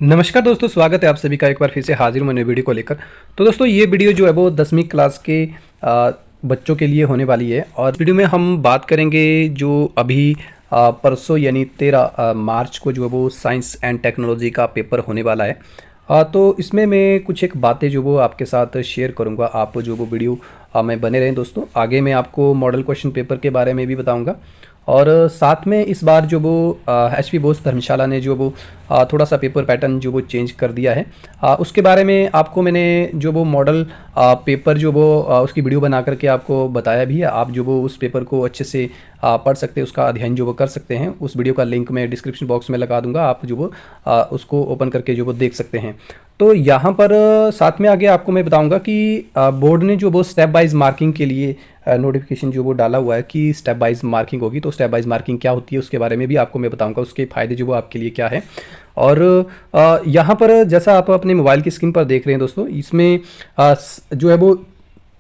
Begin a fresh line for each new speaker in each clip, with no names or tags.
नमस्कार दोस्तों, स्वागत है आप सभी का एक बार फिर से हाजिर हूं नई वीडियो को लेकर। तो दोस्तों ये वीडियो जो है वो 10वीं क्लास के बच्चों के लिए होने वाली है और वीडियो में हम बात करेंगे जो अभी परसों यानी 13 मार्च को जो है वो साइंस एंड टेक्नोलॉजी का पेपर होने वाला है। तो इसमें मैं कुछ एक बातें जो वो आपके साथ शेयर करूंगा। आप जो वो वीडियो में बने रहें दोस्तों। आगे मैं आपको मॉडल क्वेश्चन पेपर के बारे में भी बताऊँगा और साथ में इस बार जो वो एचपी बोस धर्मशाला ने जो वो थोड़ा सा पेपर पैटर्न जो वो चेंज कर दिया है, उसके बारे में आपको मैंने जो वो मॉडल पेपर जो वो उसकी वीडियो बना करके आपको बताया भी है। आप जो वो उस पेपर को अच्छे से पढ़ सकते हैं, उसका अध्ययन जो वो कर सकते हैं। उस वीडियो का लिंक मैं डिस्क्रिप्शन बॉक्स में लगा दूंगा, आप जो वो उसको ओपन करके जो वो देख सकते हैं। तो यहाँ पर साथ में आगे आपको मैं बताऊंगा कि बोर्ड ने जो वो स्टेप वाइज मार्किंग के लिए नोटिफिकेशन जो वो डाला हुआ है कि स्टेप वाइज मार्किंग होगी। तो स्टेप वाइज मार्किंग क्या होती है उसके बारे में भी आपको मैं बताऊंगा, उसके फ़ायदे जो वो आपके लिए क्या है। और यहाँ पर जैसा आप अपने मोबाइल की स्क्रीन पर देख रहे हैं दोस्तों, इसमें जो है वो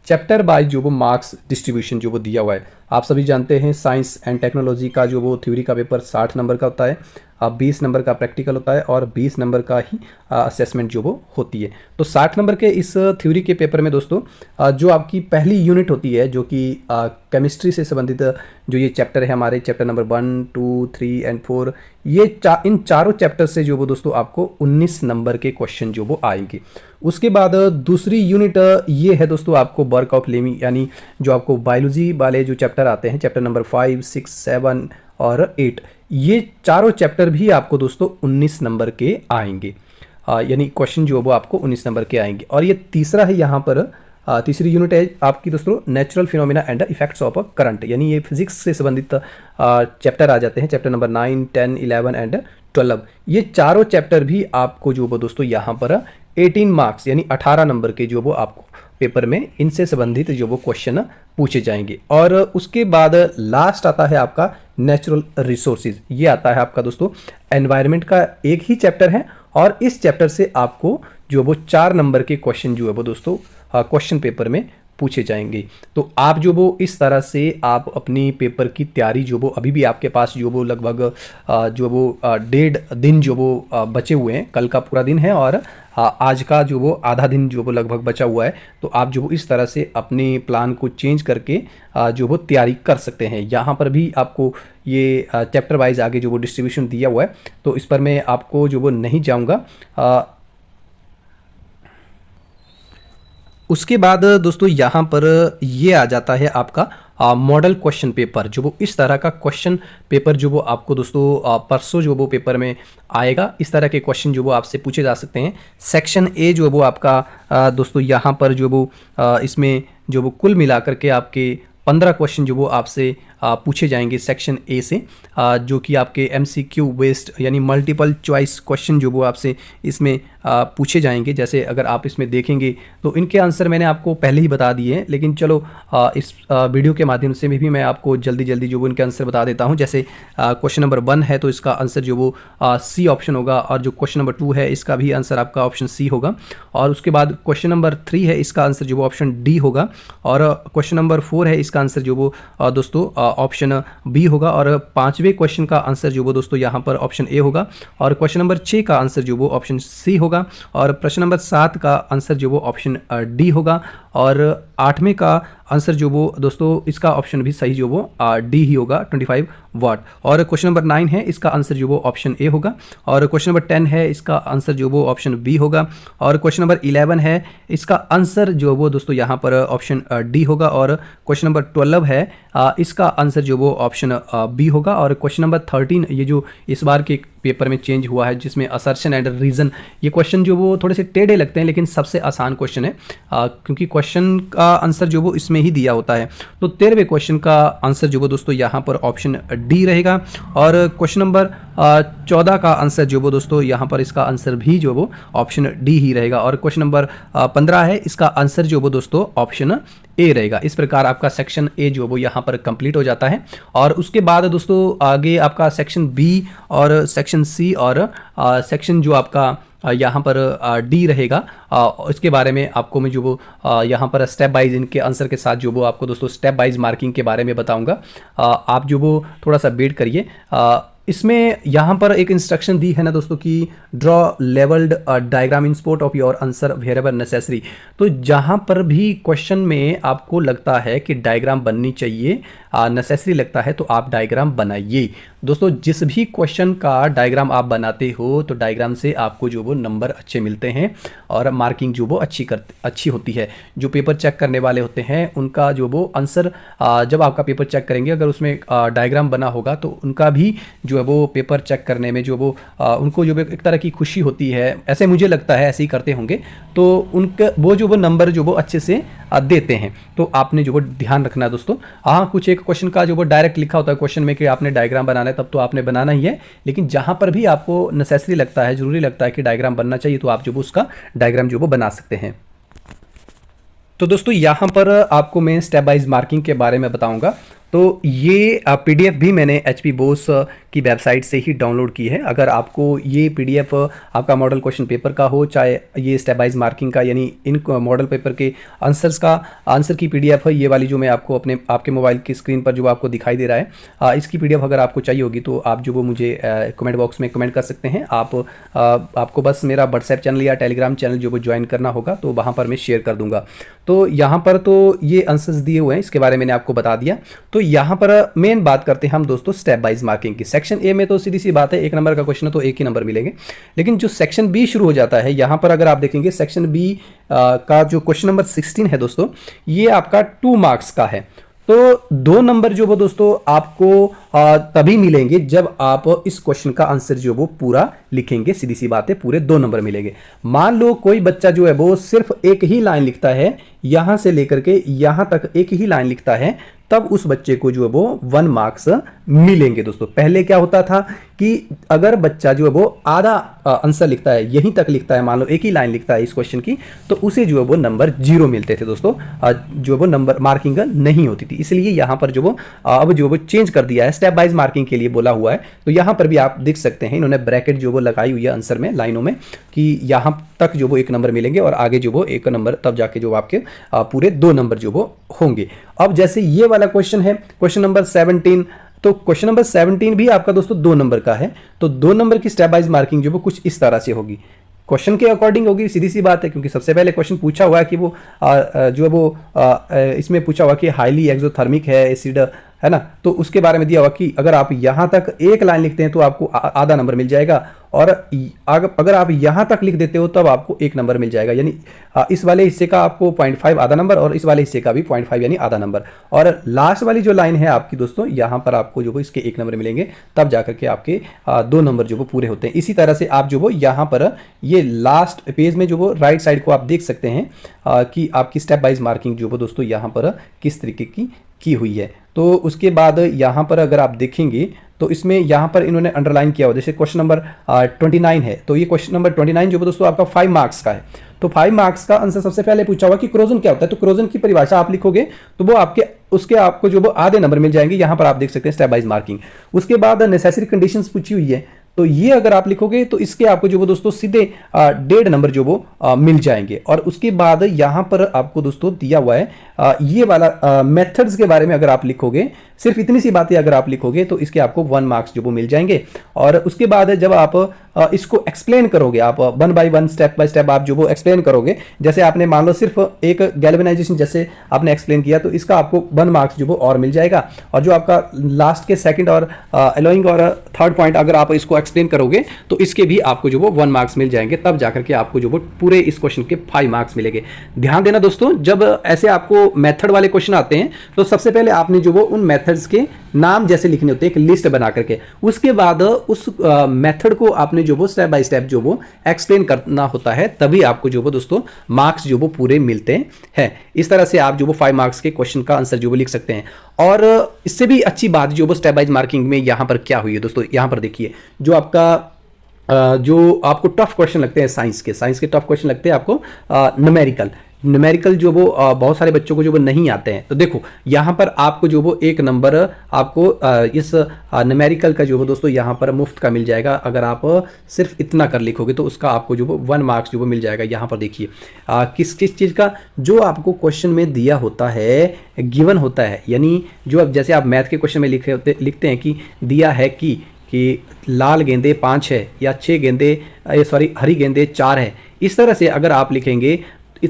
चैप्टर वाइज जो वो मार्क्स डिस्ट्रीब्यूशन जो वो दिया हुआ है। आप सभी जानते हैं साइंस एंड टेक्नोलॉजी का जो वो थ्योरी का पेपर 60 नंबर का होता है, 20 नंबर का प्रैक्टिकल होता है और 20 नंबर का ही असेसमेंट जो वो होती है। तो 60 नंबर के इस थ्योरी के पेपर में दोस्तों जो आपकी पहली यूनिट होती है जो कि केमिस्ट्री से संबंधित जो ये चैप्टर है हमारे, चैप्टर नंबर 1, 2, 3 एंड 4, इन चारों चैप्टर से जो वो दोस्तों आपको 19 नंबर के क्वेश्चन जो वो आएंगे। उसके बाद दूसरी यूनिट ये है दोस्तों आपको वर्क ऑफ लिविंग, यानी जो आपको बायोलॉजी वाले जो चैप्टर आते हैं, चैप्टर नंबर 5, 6, 7 और 8, ये चारों चैप्टर भी आपको दोस्तों 19 नंबर के आएंगे। यानी क्वेश्चन जो वो आपको 19 नंबर के आएंगे। और ये तीसरा है यहाँ पर तीसरी यूनिट है आपकी दोस्तों natural phenomena and effects of current, यानी ये फिजिक्स से संबंधित चैप्टर आ जाते हैं, चैप्टर नंबर 9, 10, 11 एंड 12। ये चारों चैप्टर भी आपको जो वो दोस्तों यहाँ पर 18 मार्क्स यानी 18 नंबर के जो वो आपको पेपर में इनसे संबंधित जो वो क्वेश्चन पूछे जाएंगे। और उसके बाद लास्ट आता है आपका नेचुरल रिसोर्सेज। ये आता है आपका दोस्तों एनवायरनमेंट का एक ही चैप्टर है और इस चैप्टर से आपको जो वो 4 नंबर के क्वेश्चन जो है वो दोस्तों क्वेश्चन पेपर में पूछे जाएंगे। तो आप जो वो इस तरह से आप अपनी पेपर की तैयारी जो वो अभी भी आपके पास जो वो लगभग जो वो 1.5 दिन जो वो बचे हुए हैं, कल का पूरा दिन है और आज का जो वो आधा दिन जो वो लगभग बचा हुआ है। तो आप जो वो इस तरह से अपने प्लान को चेंज करके जो वो तैयारी कर सकते हैं। यहाँ पर भी आपको ये चैप्टर वाइज आगे जो वो डिस्ट्रीब्यूशन दिया हुआ है, तो इस पर मैं आपको जो वो नहीं जाऊँगा। उसके बाद दोस्तों यहाँ पर ये आ जाता है आपका मॉडल क्वेश्चन पेपर। जो वो इस तरह का क्वेश्चन पेपर जो वो आपको दोस्तों परसों जो वो पेपर में आएगा। इस तरह के क्वेश्चन जो वो आपसे पूछे जा सकते हैं। सेक्शन ए जो वो आपका दोस्तों यहाँ पर जो वो इसमें जो वो कुल मिलाकर के आपके 15 क्वेश्चन जो वो आपसे पूछे जाएंगे सेक्शन ए से, जो कि आपके MCQ बेस्ड यानी मल्टीपल चॉइस क्वेश्चन जो वो आपसे इसमें पूछे जाएंगे। जैसे अगर आप इसमें देखेंगे तो इनके आंसर मैंने आपको पहले ही बता दिए हैं, लेकिन चलो इस वीडियो के माध्यम से भी मैं आपको जल्दी जल्दी जो वो इनके आंसर बता देता हूं। जैसे क्वेश्चन नंबर 1 है तो इसका आंसर जो वो सी ऑप्शन होगा, और जो क्वेश्चन नंबर 2 है इसका भी आंसर आपका ऑप्शन सी होगा। और उसके बाद क्वेश्चन नंबर 3 है, इसका आंसर जो वो ऑप्शन डी होगा। और क्वेश्चन नंबर 4 है, इसका आंसर जो वो दोस्तों ऑप्शन बी होगा। और 5वें क्वेश्चन का आंसर जो वो दोस्तों यहाँ पर ऑप्शन ए होगा। और क्वेश्चन नंबर 6 का आंसर जो वो ऑप्शन सी होगा। और प्रश्न नंबर 7 का आंसर जो वो ऑप्शन डी होगा। और 8वें का आंसर जो वो दोस्तों इसका ऑप्शन भी सही जो वो डी ही होगा, 25 वाट। और क्वेश्चन नंबर 9 है, इसका आंसर जो वो ऑप्शन ए होगा। और क्वेश्चन नंबर 10 है, इसका आंसर जो वो ऑप्शन बी होगा। और क्वेश्चन नंबर 11 है, इसका आंसर जो वो दोस्तों यहाँ पर ऑप्शन डी होगा। और क्वेश्चन नंबर 12 है, इसका आंसर जो वो ऑप्शन बी होगा। और क्वेश्चन नंबर 13, ये जो इस बार के पेपर में चेंज हुआ है जिसमें असर्शन एंड रीजन, ये क्वेश्चन जो वो थोड़े से टेढ़े लगते हैं लेकिन सबसे आसान क्वेश्चन है, क्योंकि क्वेश्चन का आंसर जो वो इसमें ही दिया होता है। तो 13वें क्वेश्चन का आंसर जो वो दोस्तों यहाँ पर ऑप्शन डी रहेगा। और क्वेश्चन नंबर 14 का आंसर जो वो दोस्तों यहाँ पर इसका आंसर भी जो वो ऑप्शन डी ही रहेगा। और क्वेश्चन नंबर 15 है, इसका आंसर जो वो दोस्तों ऑप्शन ए रहेगा। इस प्रकार आपका सेक्शन ए जो वो यहाँ पर कंप्लीट हो जाता है। और उसके बाद दोस्तों आगे आपका सेक्शन बी और सेक्शन सी और सेक्शन जो आपका यहाँ पर डी रहेगा। इसके बारे में आपको मैं जो वो यहाँ पर स्टेप वाइज इनके आंसर के साथ जो वो आपको दोस्तों स्टेप वाइज मार्किंग के बारे में बताऊँगा। आप जो वो थोड़ा सा वेट करिए। इसमें यहाँ पर एक इंस्ट्रक्शन दी है ना दोस्तों कि draw labelled diagram in support of your answer wherever necessary. तो जहाँ पर भी क्वेश्चन में आपको लगता है कि डायग्राम बननी चाहिए, नेसेसरी लगता है, तो आप डायग्राम बनाइए। दोस्तों जिस भी क्वेश्चन का डायग्राम आप बनाते हो तो डायग्राम से आपको जो वो नंबर अच्छे मिलते हैं और मार्किंग जो वो अच्छी होती है। जो पेपर चेक करने वाले होते हैं उनका जो वो आंसर, जब आपका पेपर चेक करेंगे अगर उसमें डायग्राम बना होगा तो उनका भी जो है वो पेपर चेक करने में जो वो उनको जो एक तरह की खुशी होती है, ऐसे मुझे लगता है, ऐसे ही करते होंगे, तो उनका वो जो वो नंबर जो वो अच्छे से देते हैं। तो आपने जो वो ध्यान रखना है दोस्तों। हाँ, कुछ एक क्वेश्चन का जो वो डायरेक्ट लिखा होता है क्वेश्चन में कि आपने डायग्राम बनाना है, तब तो आपने बनाना ही है, लेकिन जहाँ पर भी आपको नेसेसरी लगता है, जरूरी लगता है कि डायग्राम बनना चाहिए, तो आप जो वो उसका डायग्राम जो वो बना सकते हैं। तो दोस्तों यहाँ पर आपको मैं स्टेप वाइज मार्किंग के बारे में बताऊंगा। तो ये पीडीएफ भी मैंने HP बोस की वेबसाइट से ही डाउनलोड की है। अगर आपको ये पीडीएफ आपका मॉडल क्वेश्चन पेपर का हो, चाहे ये स्टेप वाइज मार्किंग का, यानी इन मॉडल पेपर के आंसर की पीडीएफ है, ये वाली जो मैं आपको आपके मोबाइल की स्क्रीन पर जो आपको दिखाई दे रहा है, इसकी पीडीएफ अगर आपको चाहिए होगी तो आप जो वो मुझे कमेंट बॉक्स में कमेंट कर सकते हैं। आपको बस मेरा व्हाट्सएप चैनल या टेलीग्राम चैनल जो वो ज्वाइन करना होगा, तो वहाँ पर मैं शेयर कर दूंगा। तो यहाँ पर तो ये आंसर्स दिए हुए हैं, इसके बारे में मैंने आपको बता दिया। तो यहाँ पर मेन बात करते हैं हम दोस्तों स्टेप वाइज मार्किंग की। सेक्शन ए में तो सीधी सी बात है, 1 नंबर का क्वेश्चन है तो 1 ही नंबर मिलेंगे। लेकिन जो सेक्शन बी शुरू हो जाता है, यहाँ पर अगर आप देखेंगे सेक्शन बी का जो क्वेश्चन नंबर 16 है दोस्तों, ये आपका 2 मार्क्स का है। तो 2 नंबर जो वो दोस्तों आपको तभी मिलेंगे जब आप इस क्वेश्चन का आंसर जो वो पूरा लिखेंगे। सीधी सी बात है, पूरे 2 नंबर मिलेंगे। मान लो कोई बच्चा जो है वो सिर्फ एक ही लाइन लिखता है, यहां से लेकर के यहां तक एक ही लाइन लिखता है, तब उस बच्चे को जो है वो 1 मार्क्स मिलेंगे दोस्तों। पहले क्या होता था कि अगर बच्चा जो है वो आधा आंसर लिखता है, यहीं तक लिखता है, मान लो एक ही लाइन लिखता है इस क्वेश्चन की, तो उसे जो है वो नंबर 0 मिलते थे दोस्तों, जो वो नंबर मार्किंग नहीं होती थी। इसलिए यहाँ पर जो वो अब जो वो चेंज कर दिया है, स्टेप वाइज मार्किंग के लिए बोला हुआ है। तो यहाँ पर भी आप देख सकते हैं, इन्होंने ब्रैकेट जो वो लगाई हुई है आंसर में, लाइनों में, कि यहाँ तक जो वो 1 नंबर मिलेंगे और आगे जो वो 1 नंबर, तब जाके जो आपके पूरे 2 नंबर जो वो होंगे। अब जैसे ये वाला क्वेश्चन है, क्वेश्चन नंबर 17, तो क्वेश्चन नंबर 17 भी आपका दोस्तों 2 नंबर का है। तो 2 नंबर की स्टेप वाइज मार्किंग जो वो कुछ इस तरह से होगी, क्वेश्चन के अकॉर्डिंग होगी। सीधी सी बात है, क्योंकि सबसे पहले क्वेश्चन पूछा हुआ है कि वो जो है वो इसमें पूछा हुआ कि हाईली एक्सोथर्मिक है एसिड, है ना, तो उसके बारे में दिया हुआ कि अगर आप यहां तक एक लाइन लिखते हैं तो आपको आधा नंबर मिल जाएगा, और अगर आप यहां तक लिख देते हो तब आपको 1 नंबर मिल जाएगा। यानी इस वाले हिस्से का आपको 0.5 आधा नंबर, और इस वाले हिस्से का भी 0.5 यानी आधा नंबर, और लास्ट वाली जो लाइन है आपकी दोस्तों, यहां पर आपको जो वो इसके 1 नंबर मिलेंगे, तब जाकर के आपके 2 नंबर जो वो पूरे होते हैं। इसी तरह से आप जो वो यहां पर ये लास्ट पेज में जो वो राइट साइड को आप देख सकते हैं कि आपकी स्टेप वाइज मार्किंग जो वो दोस्तों यहां पर किस तरीके की हुई है। तो उसके बाद यहाँ पर अगर आप देखेंगे तो इसमें यहाँ पर इन्होंने अंडरलाइन किया हुआ, जैसे क्वेश्चन नंबर 29 है, तो ये क्वेश्चन नंबर 29 जो दोस्तों आपका 5 मार्क्स का है। तो 5 मार्क्स का आंसर सबसे पहले पूछा हुआ कि क्रोजन क्या होता है। तो क्रोजन की परिभाषा आप लिखोगे तो वो आपको जो वो आधे नंबर मिल जाएंगे। यहाँ पर आप देख सकते हैं स्टेप वाइज मार्किंग। उसके बाद नेसेसरी कंडीशंस पूछी हुई है, तो ये अगर आप लिखोगे तो इसके आपको जो वो दोस्तों सीधे 1.5 नंबर जो वो मिल जाएंगे। और उसके बाद यहाँ पर आपको दोस्तों दिया हुआ है ये वाला मेथड्स के बारे में अगर आप लिखोगे, सिर्फ इतनी सी बातें अगर आप लिखोगे तो इसके आपको 1 मार्क्स जो वो मिल जाएंगे। और उसके बाद जब आप इसको एक्सप्लेन करोगे, आप 1 बाय 1 स्टेप बाय स्टेप आप जो वो एक्सप्लेन करोगे, जैसे आपने मान लो सिर्फ एक गैल्वेनाइजेशन जैसे आपने एक्सप्लेन किया, तो इसका आपको 1 मार्क्स जो वो और मिल जाएगा। और जो आपका लास्ट के सेकंड और एलोइंग और थर्ड पॉइंट अगर आप इसको एक्सप्लेन करोगे तो इसके भी आपको जो वो 1 मार्क्स मिल जाएंगे, तब जाकर के आपको जो वो पूरे इस क्वेश्चन के 5 मार्क्स मिलेंगे। ध्यान देना दोस्तों, जब ऐसे आपको मेथड वाले क्वेश्चन आते हैं तो सबसे पहले आपने जो वो उन मेथड्स के नाम जैसे लिखने होते हैं, एक लिस्ट बना करके, उसके बाद उस मेथड को आपने जो वो स्टेप बाय स्टेप जो वो एक्सप्लेन करना होता है, तभी आपको जो वो दोस्तों मार्क्स जो वो पूरे मिलते हैं। इस तरह से आप जो वो 5 मार्क्स के क्वेश्चन का आंसर जो वो लिख सकते हैं। और इससे भी अच्छी बात जो वो स्टेप बाय मार्किंग में यहाँ पर क्या हुई है दोस्तों, यहाँ पर देखिए जो आपको टफ क्वेश्चन लगते हैं, साइंस के टफ क्वेश्चन लगते हैं आपको न्यूमेरिकल जो वो बहुत सारे बच्चों को जो वो नहीं आते हैं। तो देखो यहाँ पर आपको जो वो 1 नंबर आपको इस न्यूमेरिकल का जो वो दोस्तों यहाँ पर मुफ्त का मिल जाएगा। अगर आप सिर्फ इतना कर लिखोगे तो उसका आपको जो वो 1 मार्क्स जो वो मिल जाएगा। यहाँ पर देखिए किस चीज़ का, जो आपको क्वेश्चन में दिया होता है, गिवन होता है, यानी जो अब जैसे आप मैथ के क्वेश्चन में लिखते हैं कि दिया है कि कि लाल गेंदे 5 है या 6 गेंदे हरी गेंदे 4 है। इस तरह से अगर आप लिखेंगे,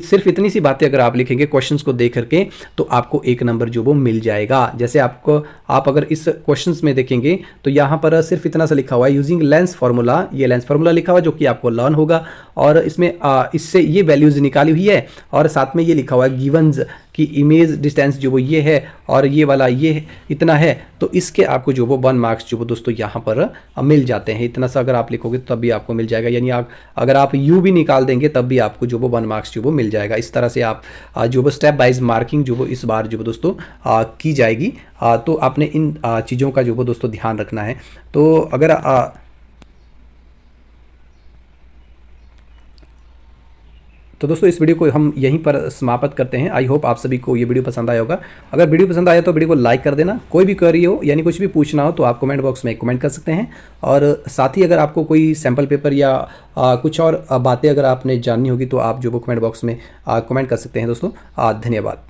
सिर्फ इतनी सी बातें अगर आप लिखेंगे क्वेश्चंस को देख करके, तो आपको 1 नंबर जो वो मिल जाएगा। जैसे आप अगर इस क्वेश्चंस में देखेंगे तो यहाँ पर सिर्फ इतना सा लिखा हुआ है, यूजिंग लेंस फार्मूला, ये लेंस फार्मूला लिखा हुआ है जो कि आपको लर्न होगा, और इसमें इससे ये वैल्यूज निकाली हुई है, और साथ में ये लिखा हुआ है गिवंस की इमेज डिस्टेंस जो वो ये है और ये वाला ये इतना है, तो इसके आपको जो वो 1 मार्क्स जो वो दोस्तों यहाँ पर मिल जाते हैं। इतना सा अगर आप लिखोगे तो तब भी आपको मिल जाएगा, यानी अगर आप यू भी निकाल देंगे तब भी आपको जो वो 1 मार्क्स जो वो मिल जाएगा। इस तरह से आप जो वो स्टेप वाइज मार्किंग जो वो इस बार जो वो दोस्तों की जाएगी। तो आपने इन चीज़ों का जो वो दोस्तों ध्यान रखना है। तो अगर तो दोस्तों इस वीडियो को हम यहीं पर समाप्त करते हैं। आई होप आप सभी को ये वीडियो पसंद आया होगा। अगर वीडियो पसंद आया तो वीडियो को लाइक कर देना। कोई भी क्वेरी हो यानी कुछ भी पूछना हो तो आप कमेंट बॉक्स में कमेंट कर सकते हैं, और साथ ही अगर आपको कोई सैम्पल पेपर या कुछ और बातें अगर आपने जाननी होगी तो आप जो वो कमेंट बॉक्स में कमेंट कर सकते हैं। दोस्तों धन्यवाद।